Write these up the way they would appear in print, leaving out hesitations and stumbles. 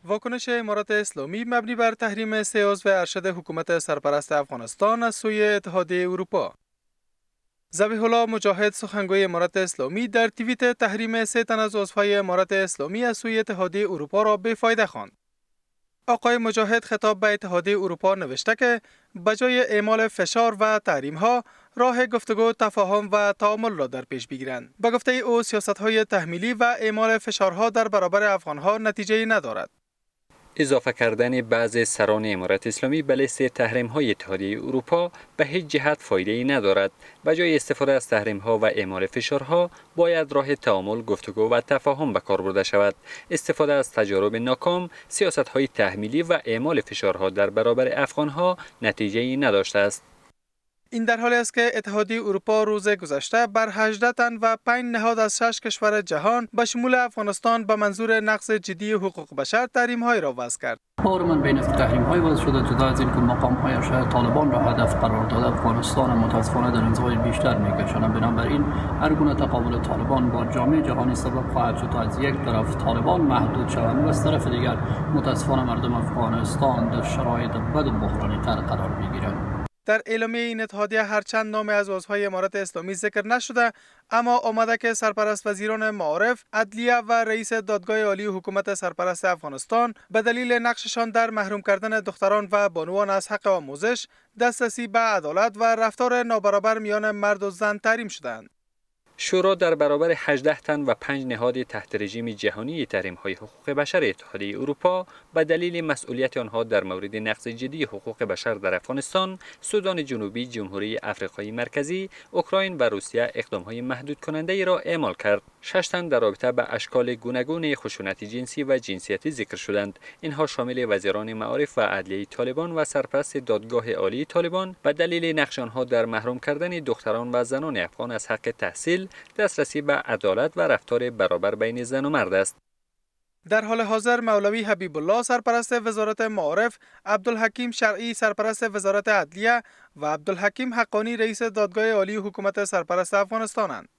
واکنش امارات اسلامی مبنی بر تحریم 3 عضو ارشد حکومت سرپرست افغانستان از سوی اتحادیه اروپا. ذبیح الله مجاهد سخنگوی امارات اسلامی در توییت تحریم 3 تن از عضوهای امارات اسلامی از سوی اتحادیه اروپا را بی‌فایده خواند. آقای مجاهد خطاب به اتحادیه اروپا نوشته که بجای اعمال فشار و تحریم‌ها راه گفتگو، تفاهم و تعامل را در پیش بگیرند. به گفته او سیاست‌های تحمیلی و اعمال فشارها در برابر افغان‌ها نتیجه ندارد. اضافه کردن بعضی سران امارت اسلامی به لیست تحریم‌های اتحادیه اروپا به هیچ جهت فایده‌ای ندارد. به جای استفاده از تحریم‌ها و اعمال فشارها، باید راه تعامل، گفتگو و تفاهم به کار برده شود. استفاده از تجارب ناکام، سیاست‌های تحمیلی و اعمال فشارها در برابر افغان‌ها نتیجه‌ای نداشته است. این در حالی است که اتحادیه اروپا روز گذشته بر 18 تن و 5 نهاد از 6 کشور جهان به شمول افغانستان به منظور نقض جدی حقوق بشر تحریم‌های را وضع کرد. من بین تحریم‌های وضع شده، جدا از این که مقام‌هایش طالبان را هدف قرار داده، افغانستان متأسفانه در انزوای بیشتر می‌کشند. بنابراین هر گونه تقابل طالبان با جامعه جهانی سبب خواهد شد تا از یک طرف طالبان محدود شوند و از طرف دیگر متأسفانه مردم افغانستان در شرایط بد و بحرانی تر قرار می‌گیرند. در اعلامیه این اتحادیه هرچند نام از عضوهای امارت اسلامی ذکر نشده، اما آمده که سرپرست وزیران معارف، عدلیه و رئیس دادگاه عالی حکومت سرپرست افغانستان به دلیل نقششان در محروم کردن دختران و بانوان از حق آموزش، دسترسی به عدالت و رفتار نابرابر میان مرد و زن تحریم شدند. شورا در برابر 18 تن و 5 نهاد تحت رژیم جهانی تحریم‌های حقوق بشر اتحادیه اروپا به دلیل مسئولیت آنها در مورد نقض جدی حقوق بشر در افغانستان، سودان جنوبی، جمهوری آفریقای مرکزی، اوکراین و روسیه اقدام‌های محدود کننده را اعمال کرد. 6 تن در رابطه به اشکال گوناگون خشونت جنسی و جنسیتی ذکر شدند. اینها شامل وزیران معارف و عدلیه طالبان و سرپرست دادگاه عالی طالبان به دلیل نقش آنها در محروم کردن دختران و زنان افغان از حق تحصیل، دسترسی به عدالت و رفتار برابر بین زن و مرد است. در حال حاضر مولوی حبیب الله سرپرست وزارت معارف، عبدالحکیم شرعی سرپرست وزارت عدلیه و عبدالحکیم حقانی رئیس دادگاه عالی حکومت سرپرست افغانستانند.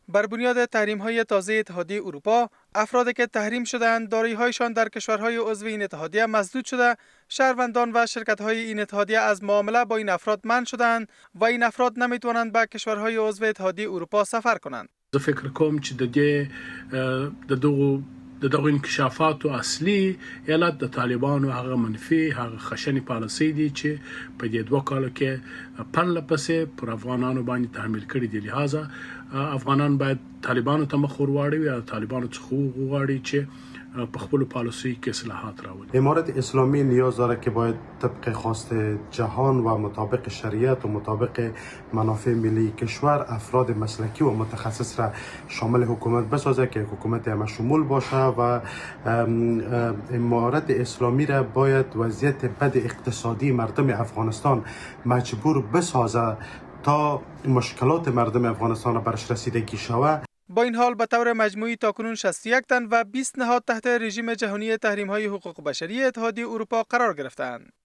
بر بنیاد تحریم‌های تازه اتحادیه اروپا، افرادی که تحریم شده‌اند دارایی‌هایشان در کشورهای عضو این اتحادیه مسدود شده، شهروندان و شرکت‌های این اتحادیه از معامله با این افراد منع شده‌اند و این افراد نمی‌توانند به کشورهای عضو اتحادیه اروپا سفر کنند. زه فکر کوم چې د دغو انکشافاتو اصلي علت د طالبانو هغه منفي، هغه خشنې پالیسۍ دي چې په دې 2 کالو کې پرله پسې پر افغانانو باندې تحمیل کړي دي. لہذا افغانان باید طالبانو ته مخ ور واړوي او طالبانو څخه وغواړي چې په خپلو پالیسیو کې اصلاحات راولي. امارت اسلامی نیاز داره که باید طبق خواست جهان و مطابق شریعت و مطابق منافع ملی کشور افراد مسلکی و متخصص را شامل حکومت بسازه که حکومت همه شمول باشه و امارت اسلامی را باید وضعیت بد اقتصادی مردم افغانستان مجبور بسازه تا مشکلات مردم افغانستان را برش رسیدگی شود. با این حال به طور مجموعی تاکنون 61 تن و 20 نهاد تحت رژیم جهانی تحریم‌های حقوق بشری اتحادیه اروپا قرار گرفتند.